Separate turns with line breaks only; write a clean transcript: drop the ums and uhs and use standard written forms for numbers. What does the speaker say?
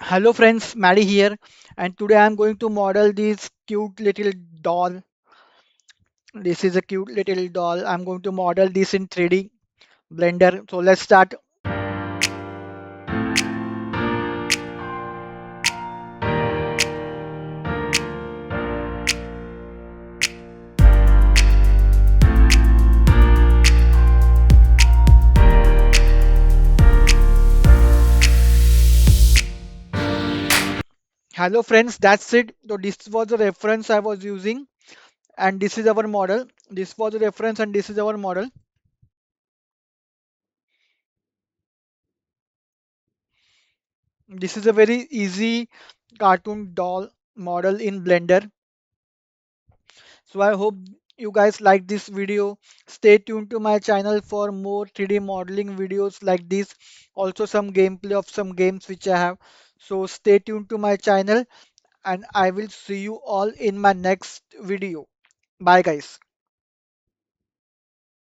Hello friends, Maddie here, and today I'm going to model this cute little doll. This is a cute little doll. I'm going to model this in 3D Blender. So let's start. Hello friends, that's it. So this was the reference I was using, and this is our model. This was the reference, and this is our model. This is a very easy cartoon doll model in Blender. So I hope you guys like this video. Stay tuned to my channel for more 3D modeling videos like this. Also some gameplay of some games which I have. So stay tuned to my channel and I will see you all in my next video. Bye guys.